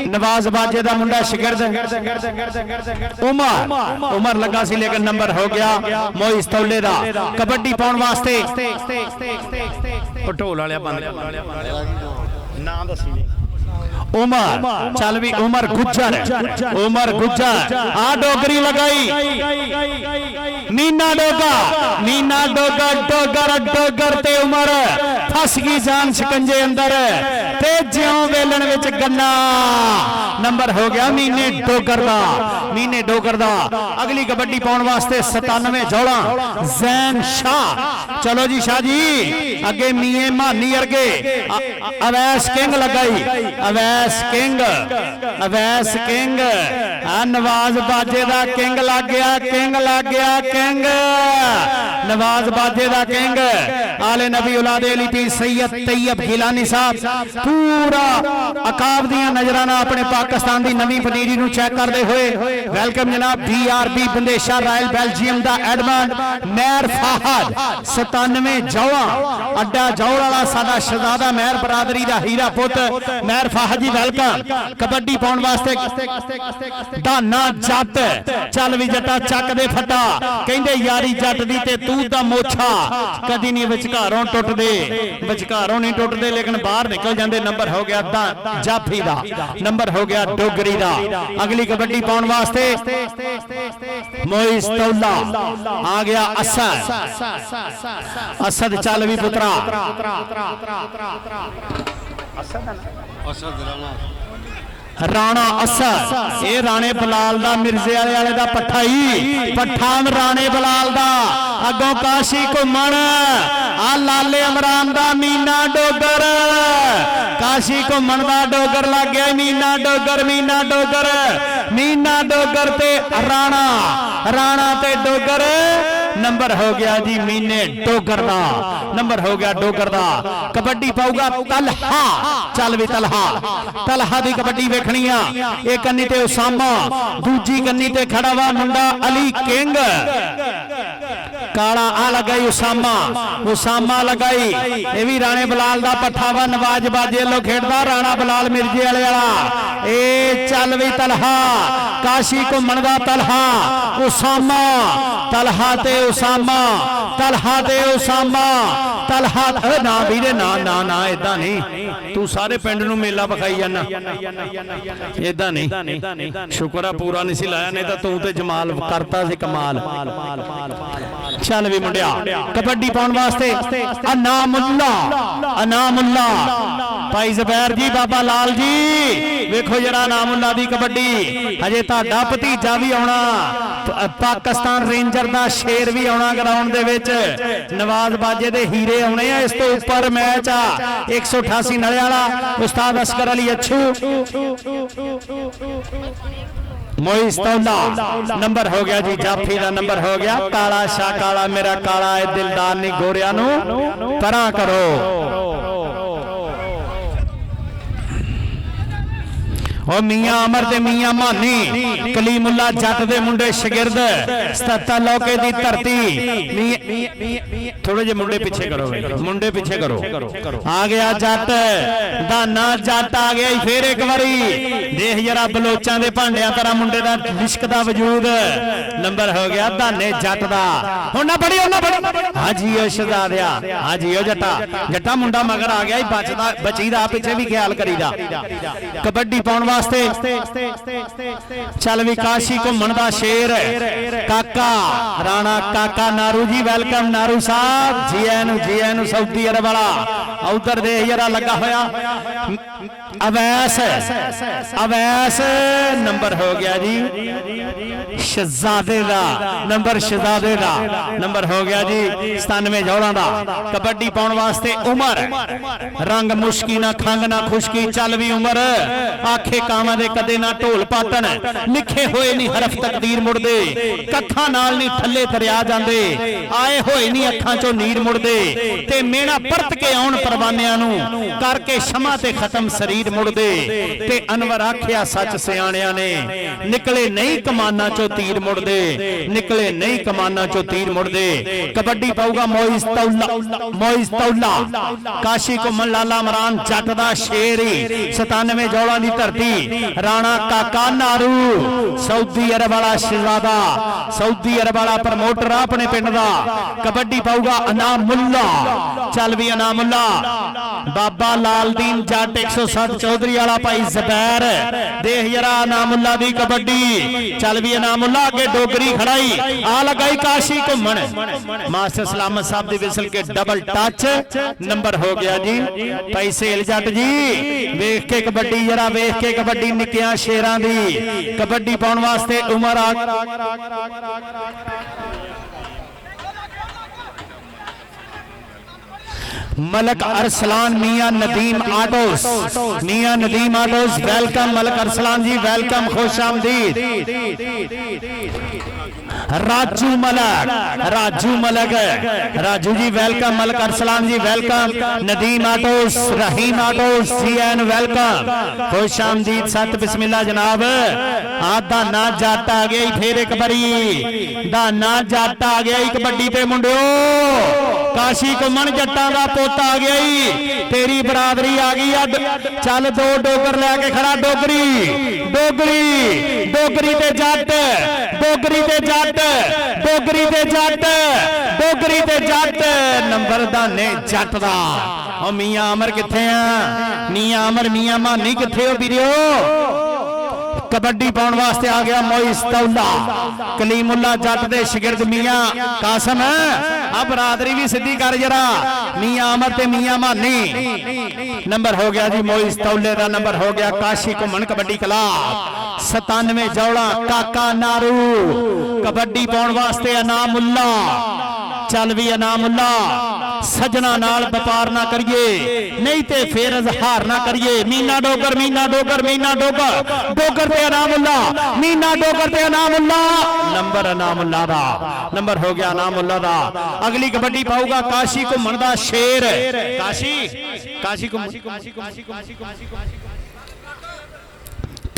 नवाज बाजे दा मुंडा शिगिर्द उमर लगा सी लेकिन नंबर हो गया मोइस तौले दा। कबड्डी पाउण वास्ते ढोल वाले बंद नाम दसी उमर चल भी उमर गुज्जर आ डोगरी लगाई मीना डोगर ते उमर फस गई जान शिकंजे अंदर ते ज्यों वेलन विच गन्ना। नंबर हो गया मीने डोगर दा। अगली कबड्डी पाउण वास्ते 97 जौड़ा जैन शाह। चलो जी शाह जी अगे मीए मानी अरगे अवैस किंग लगाई अवैस किंग नवाज बाजे दा किंग लग गया किंग नवाज बाजे दा किंग आले नबी औलादे अली पीर सैयद तैयब गिलानी साहब पूरा अकाब दियां नजरां नाल अपने पाकिस्तान दी नवी पनीरी नूं चेक करदे होए वेलकम जनाब BRB बंदेशा रॉयल बेल्जियम दा एडमंड मेहर फहद 97 जौड़ा अड्डा जौड़ वाला साडा शहजादा मेहर बरादरी दा हीरा पुत मेहर फहद जी वेलकम। कबड्डी पाउण वास्ते दाना जट चल भी जट्टा चक दे फटा कहंदे यारी जट दी ते तू दा मोछा कदी नहीं विचकारों नहीं टुटदे लेकिन बाहर निकल जांदे। नंबर हो गया जाफी दा नंबर हो गया डोगरी दा। अगली कबड्डी पाउण वास्ते मोइस तौला आ गया असद चल भी पुत्रा राणा असद ये राणे बलाल दा मिर्जे वाले दा पट्ठा राणे बलाल दा अगों काशी घुमण आ लाले इमरान दा मीना डोगर काशी घुमण दा डोगर लग गया मीना डोगर ते राणा ते डोगर। नंबर हो गया जी मीने डोगर दा नंबर हो गया डोगर दा। कबड्डी पाऊगा तलहा चल भी तलहा दी कबड्डी वेखनी आ। एक कन्नी ते उसामा दूजी कन्नी ते खड़ा वा मुंडा अली किंग काला आ लगाई उसामा लगाई ये भी राणे बलाल दा पट्ठा वा नवाज बाजे लो खेड़दा राणा बलाल मिर्जे वाले वाला ए चल भी तलहा काशी घुमण दा तलहा ना वीरे ना इदा नहीं तू सारे पिंड नूं मेला विखाई जाना इदा नहीं शुक्र है पूरा नहीं सी लाया नहीं तो तू ते जमाल करता सी कमाल। चल भी मुंडिया कबड्डी पाउण वास्ते अनामुल्ला भाई ज़ुबैर जी बाबा लाल जी वेखो जरा अनामुल्ला दी कबड्डी हजे तुहाडा भतीजा भी आउणा पाकिस्तान रेंजर दा शेर भी आउणा ग्राउंड दे विच नवाज बाजे दे हीरे आउणे आ। इस तो ऊपर मैच आ 188 नले वाला उस्ताद अस्कर अली अच्छू मोइस तौला नंबर हो गया जी जाफी का नंबर हो गया। काला शाह काला मेरा काला है दिलदार नहीं गोरिया नू परा करो। और मियां अमर ते मियां मानी कलीमुल्ला जट दे मुंडे शिगिर्द 77 लौके दी धरती थोड़े जे मुंडे पीछे करो आ गया जट दाना जट आ गया फिर एक बारी देख जरा बलोचां दे भांडिया तरह मुंडे दा लिशकदा वजूद। नंबर हो गया दाने जट दा हुण ना बड़ी हाजी ओ शहजादिया हाजी ओ जट्टा मुंडा मगर आ गया बचदा बचीदा पीछे भी ख्याल करीदा। कबड्डी पाउण चल भी काशी घुमण दा शेर काका राणा काका नारू जी वेलकम नारू साहब जी एनु सऊदी अरब वाला उधर दे जरा लगा होया अवैस नंबर हो गया जी शहजादे दा नंबर हो गया जी 97 जौड़ा दा। कबड्डी पाउण वास्ते उमर रंग मुश्की ना खंग ना खुशकी चल भी उमर आखे कामा दे कदे ना ढोल पाटन लिखे होए नहीं हरफ तकदीर मुड़दे कखा नाल नहीं थल्ले दरिया जांदे आए होए नहीं अखां चों नीर मुड़दे ते मेणा परत के आउण परवानियां नूं करके शमा ते खत्म शरीर शरीर मुड़दे ते अनवर आख्या सच सियाणियां ने निकले नहीं कमाना चो तीर मुड़दे निकले नहीं कमाना चो तीर मुड़दे। कबड्डी पाऊगा मोइज तौला काशी घुमन लाला इमरान जट दा शेर 97 जौलां दी धरती राणा काका नारू सऊदी अरब वाला शहजादा सऊदी अरब वाला प्रमोटर अपने पिंड दा। कबड्डी पाऊगा अनामुल्ला चल भी अनामुल्ला बाबा लालदीन जट 107 चौधरी वाला भाई ज़बैर देख जरा अनामुल्ला दी कबड्डी चल भी अनामुल्ला अगे डोगरी खड़ाई आ लगाई काशी घुमन मास्टर सलामत साहब दी विसल के डबल टच नंबर हो गया जी भाई सेल जट जी। वेख के कबड्डी जरा वेख के कबड्डी निक्कियां शेरां दी कबड्डी पाउण वास्ते उमर मलक अरसलान मियां नदीम आटोस वेलकम मलक अरसलान जी वेलकम खुश आमदीद। राजू मलक राजू जी वेलकम मलक अरसलान जी वेलकम नदीम आटोस रहीम आटोस जी एन वेलकम खुश आमदीद सत बिस्मिल्लाह जनाब। दाना जट आ गया फिर एक बारी दाना जट आ गया कबड्डी पे मुंडियो काशी घुमन जट्टां दा पुत आ गया तेरी बरादरी आ गई चल दो डोगर लैके खड़ा डोगरी डोगरी डोगरी ते जट डोगरी ते जट डोगरी ते जट डोगरी ते जट नंबर दाने जट दा। मियां अमर किथे आ मियां अमर मियां मानी किथे हो वीरियो। कबड्डी पाउण वास्ते आ गया मोइज तौला कलीमुल्ला जट दे शिगिरद मियां कासम अब बरादरी भी सीधी कर जरा मियां अमर ते मियां मानी नंबर हो गया जी मोइज तौले दा नंबर हो गया काशी घुमन कबड्डी क्लब 97 जौला काका नारू कबड्डी पाउण वास्ते अनामुल्ला चल भी अनामुल्ला सजना नाल व्यापार ना करिए नहीं ते फिर इजहार ना करिए मीना डोगर मीना डोगर मीना डोगर डोगर ते अनामुल्ला मीना डोगर ते अनामुल्ला नंबर अनामुल्ला दा नंबर हो गया अनामुल्ला दा। अगली कबड्डी पाऊगा काशी घुमन दा शेर काशी काशी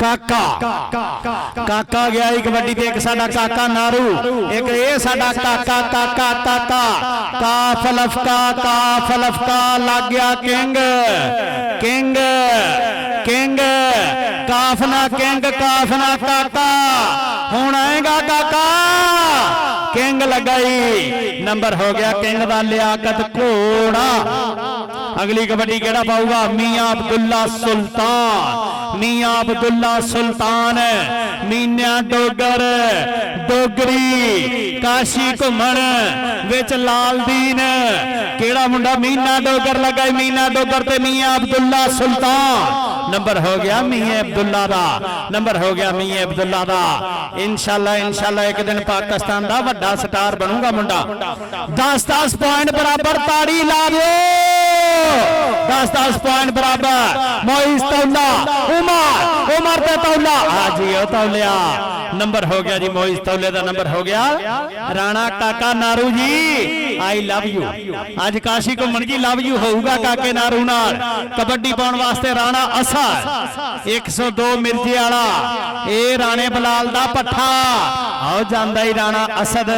काका काका गया कबड्डी ते एक साडा काका नारू एक ये साडा काका काका काका काफ लफका लग गया किंग किंग किंग काफना किंग काफना काका हुण आएगा काका किंग लगाई नंबर हो गया किंग दा लियाकत घोड़ा। अगली कबड्डी केड़ा पाऊगा मियां अब्दुल्ला सुल्तान मियां अब्दुल्ला सुल्तान मीना डोगर डोगरी काशी घुमन विच लालदीन केड़ा मुंडा मीना डोगर लगाई मीना डोगर ते मियां अब्दुल्ला सुल्तान नंबर हो गया मियां अब्दुल्ला दा नंबर हो गया मियां अब्दुल्ला दा। इंशाल्लाह एक दिन पाकिस्तान दा वड्डा स्टार बनूंगा मुंडा 10-10 पॉइंट बराबर ताड़ी ला दो 10-10 पॉइंट बराबर मोइज तौला उमर ते तौला हाजी ओ तौलिया नंबर हो गया जी मोइज तौले दा नंबर हो गया। राणा काका नारू जी आई लव यू आज काशी घुमन जी लव यू होगा काके नारू नाल कबड्डी पाउण वास्ते राणा असर 102 मिर्जे वाला ए राणे बलाल दा पट्ठा आओ जांदा ही राणा असद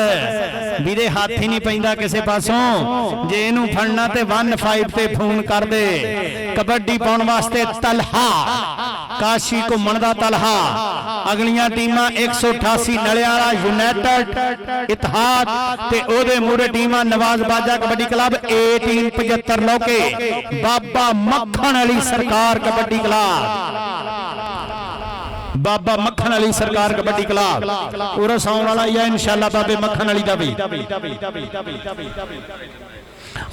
ਵੀਰੇ ਹੱਥ ਹੀ ਨਹੀਂ ਪੈਂਦਾ ਕਿਸੇ ਪਾਸੋਂ ਜੇ ਇਹਨੂੰ ਫੜਨਾ ਤੇ 15 ਤੇ ਫੋਨ ਕਰ ਦੇ। ਕਬੱਡੀ ਪਾਉਣ ਵਾਸਤੇ ਤਲਹਾ ਕਾਸ਼ੀ ਘੁੰਮਣ ਦਾ ਤਲਹਾ ਅਗਲੀਆਂ ਟੀਮਾਂ 188 ਨਲਿਆਂ ਵਾਲਾ ਯੂਨਾਈਟਿਡ ਇਤਿਹਾਦ ਤੇ ਉਹਦੇ ਮੂਹਰੇ ਟੀਮਾਂ ਨਵਾਜ਼ ਬਾਜਾ ਕਬੱਡੀ ਕਲੱਬ 1875 ਲੋਕੇ ਬਾਬਾ ਮੱਖਣ ਅਲੀ ਸਰਕਾਰ ਕਬੱਡੀ ਕਲੱਬ बाबा मक्खन अली सरकार कबड्डी क्लब उरस आने वाला है इंशाल्लाह बाबे मक्खन अली दा भी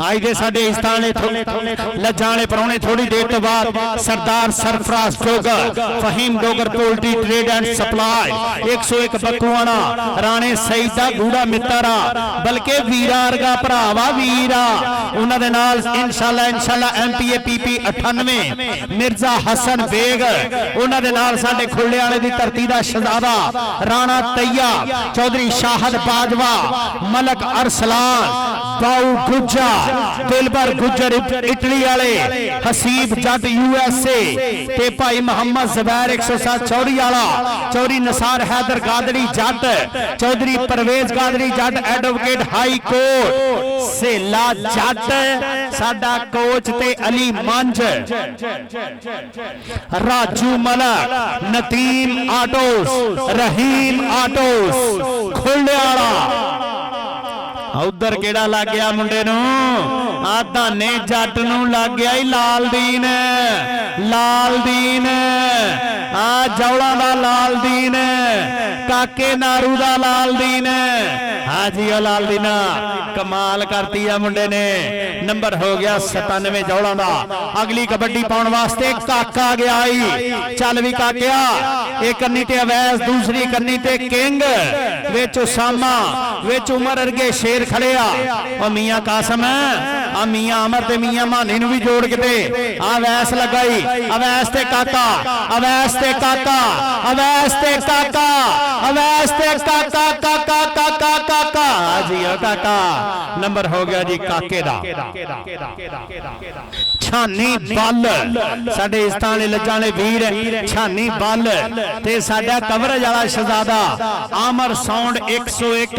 आज दे साडे स्थान लजाने परौने थोड़ी देर तो बाद Sardar Sarfraz Dogar Faheem Dogar poultry trade and supply 101 Bakuana Rane Saeed दा गूढ़ा मित्रा बल्कि वीरा वर्गा भरावा वीरा उन्हां दे नाल इंशाल्लाह एमपीए पीपी 98 मिर्जा हसन बेग उन्हां दे नाल साडे खुले वाले दी धरती दा शहजादा राणा तैयब चौधरी शाहद बाजवा मलक अरसलान बाऊ गुज्जा दिलबर गुजर इटली वाले, हसीब जट USA ते भाई मोहम्मद जुबैर 107 चौरी वाला, चौरी नसार हैदर गादड़ी जट, चौधरी परवेज गादड़ी जट, एडवोकेट हाई कोर्ट सेला जट, साडा कोच ते अली मंज, राजू मलक, नतीम आटोस, रहीम आटोस खुलियाला। उधर केड़ा लग गया मुंडे नू, आ धाने जट नू लग गया ही लालदीन, लालदीन आ जौला दा लालदीन, काके नारू दा लालदीन। हाँ जी ओ लालदीना कमाल करती है मुंडे ने। नंबर हो गया 97 जौला दा। अगली कबड्डी पाउण वास्ते काका गया ही, चल भी काकिया। एक कन्नी ते अवैस, दूसरी कन्नी ते किंग, विच उसामा, विच उमर अरगे शेर खड़े आ। मियां कासम आ मियां अमर ते मियां मानी नू भी जोड़ के ते अवैस लगाई। अवैस ते काका, अवैस ते काका, अवैस ते काका, अवैस ते काका, काका काका काका जी ओ काका। नंबर हो गया जी काके दा। छानी बल साडे इस्तां दे लज्जां दे वीर, छानी बल ते साडा कवरेज वाला शहजादा आमर साउंड 101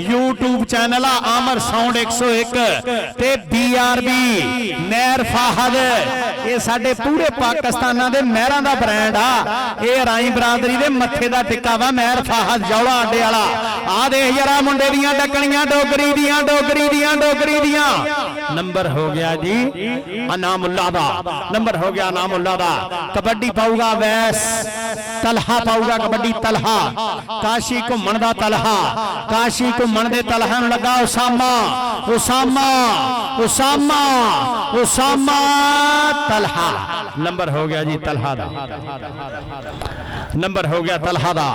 यूट्यूब चैनल आ, आमर साउंड 101 ते BRB मेहर फाहद, ये साडे पूरे पाकिस्तान दे मेहरां दा ब्रांड आ। ये राई बरादरी दे मत्थे दा टिक्का वा मेहर फाहद जौला आडे वाला। आ देख जरा मुंडे दियां डकणियां, डोगरी दियां, डोगरी दियां, डोगरी दियां। नंबर हो गया जी अनामुल्ला दा, नंबर हो गया अनामुल्ला दा। कबड्डी पाऊगा वैस, तलहा पाऊगा कबड्डी तलहा, काशी घुमण दा तलहा, काशी घुमण दे तलहा नूं लगा उसामा, उसामा, उसामा, उसामा तलहा। नंबर हो गया जी तलहा दा, नंबर हो गया तलहा दा।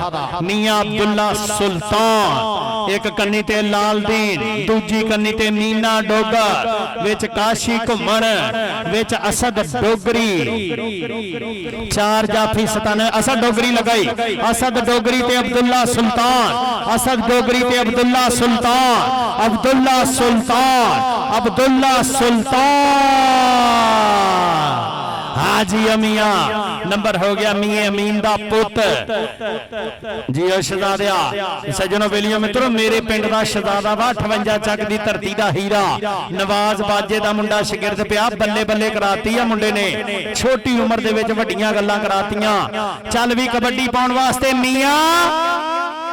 मियां अब्दुल्ला सुल्तान, एक कन्नी ते लालदीन, दूजी कन्नी ते मीना डोगर, विच काशी घुमण, विच असद डोगरी, चार जाफी 97 असद डोगरी लगाई। असद डोगरी ते अब्दुल्ला सुल्तान, असद डोगरी ते अब्दुल्ला सुल्तान, अब्दुल्ला सुल्तान, अब्दुल्ला सुल्तान। हाजी अमिया। नंबर हो गया मियां अमीन दा पुत जी ओ शहजादिया। सज्जनों बेलियों मित्रों, मेरे पिंड दा शहजादा वा 58 चक दी धरती दा हीरा, नवाज बाजे दा मुंडा शिगिरद पिया। बल्ले बल्ले कराती है मुंडे ने, छोटी उम्र दे विच वड्डियां गल्लां करातियां। चल भी कबड्डी पाउण वास्ते मियां